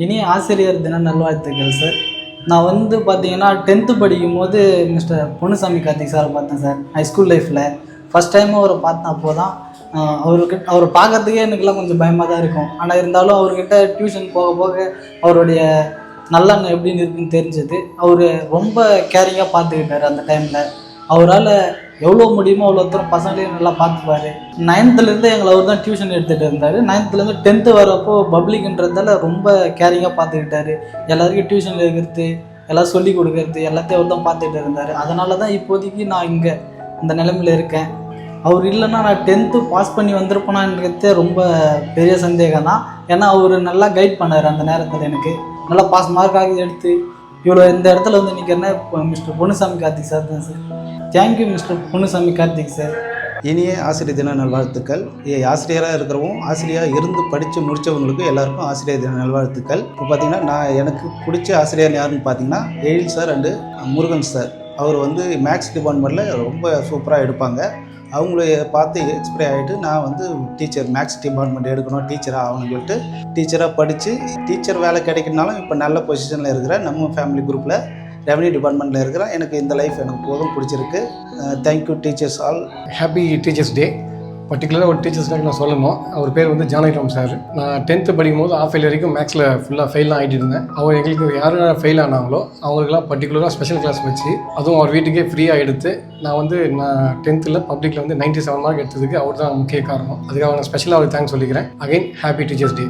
இனிய ஆசிரியர் தின நல்வாழ்த்துக்கள் சார். நான் பார்த்தீங்கன்னா 10th படிக்கும்போது மிஸ்டர் பொன்னுசாமி கார்த்திக் சாரை பார்த்தேன் சார். ஹைஸ்கூல் லைஃப்பில் ஃபஸ்ட் டைம் அவரை பார்த்தேன். அப்போ தான் அவரை பார்க்கறதுக்கே எனக்குலாம் கொஞ்சம் பயமாக தான் இருக்கும். ஆனால் இருந்தாலும் அவர்கிட்ட டியூஷன் போக போக அவருடைய நல்லெண்ணம் எப்படின்னு இருக்குன்னு தெரிஞ்சது. அவர் ரொம்ப கேரிங்காக பார்த்துக்கிட்டார். அந்த டைமில் அவரால் எவ்வளோ முடியுமோ அவ்வளோ தூரம் பசங்களையும் நல்லா பார்த்துப்பார். 9th எங்களை அவர் தான் டியூஷன் எடுத்துகிட்டு இருந்தார். 9th 10th வரப்போ பப்ளிக்ன்றதால ரொம்ப கேரிங்காக பார்த்துக்கிட்டாரு. எல்லாருக்கும் டியூஷனில் இருக்கிறது, எல்லாம் சொல்லி கொடுக்கறது எல்லாத்தையும் அவர் தான் பார்த்துக்கிட்டு இருந்தார். அதனால தான் இப்போதைக்கு நான் இங்கே இந்த நிலைமையில் இருக்கேன். அவர் இல்லைன்னா நான் 10th பாஸ் பண்ணி வந்திருப்பேனான்றதே ரொம்ப பெரிய சந்தேகம் தான். ஏன்னா அவர் நல்லா கைட் பண்ணார். அந்த நேரத்தில் எனக்கு நல்லா பாஸ் மார்க்காக எடுத்து இவ்வளோ இந்த இடத்துல நிற்கிறேன்னா மிஸ்டர் பொன்னுசாமி கார்த்திக் சார் தான் sir. Thank you mister Ponnusamy Karthik sir. இனிய ஆசிரியர் தின நல்வாழ்த்துக்கள். ஆசிரியராக இருக்கிறவங்க, ஆசிரியராக இருந்து படித்து முடித்தவங்களுக்கு எல்லாருக்கும் ஆசிரியர் தின நல்வாழ்த்துக்கள். இப்போ பார்த்திங்கன்னா எனக்கு பிடிச்ச ஆசிரியர் யாருன்னு பார்த்தீங்கன்னா Ezhil sir and Murugan sir. அவர் மேக்ஸ் டிபார்ட்மெண்ட்டில் ரொம்ப சூப்பராக எடுப்பாங்க. அவங்கள பார்த்து எக்ஸ்பிரி ஆகிட்டு நான் டீச்சர் மேக்ஸ் டிபார்ட்மெண்ட் எடுக்கணும், டீச்சராக ஆகணும்னு சொல்லிட்டு டீச்சராக படித்து டீச்சர் வேலை கிடைக்கணுனாலும் இப்போ நல்ல பொசிஷனில் இருக்கிறேன். நம்ம ஃபேமிலி குரூப்பில் ரெவன்யூ டிபார்ட்மெண்ட்டில் இருக்கிறேன். எனக்கு இந்த லைஃப் எனக்கு போதும் பிடிச்சிருக்கு. Thank you teachers all. Happy teachers day. பர்டிகுலராக ஒரு டீச்சர்ஸ் டேக்கு நான் சொல்லணும். அவர் பேர் ஜானகிராம் சார். நான் 10th படிக்கும்போது ஆஃப் இயர் வரைக்கும் மேக்ஸில் ஃபுல்லாக ஃபெயிலாம் ஆகிட்டு இருந்தேன். அவர் எங்களுக்கு யார் ஃபெயில் ஆனாங்களோ அவங்களுக்குலாம் பர்டிகுலராக ஸ்பெஷல் கிளாஸ் வச்சு அதுவும் அவர் வீட்டுக்கே ஃப்ரீயாக எடுத்து நான் 10th பப்ளிக்கில் 97 மார்க் எடுத்ததுக்கு அவர் தான் முக்கிய காரணம். அதுக்காக நான் ஸ்பெஷலாக அவருக்கு தேங்க்ஸ் சொல்லிக்கிறேன். Again happy teachers day.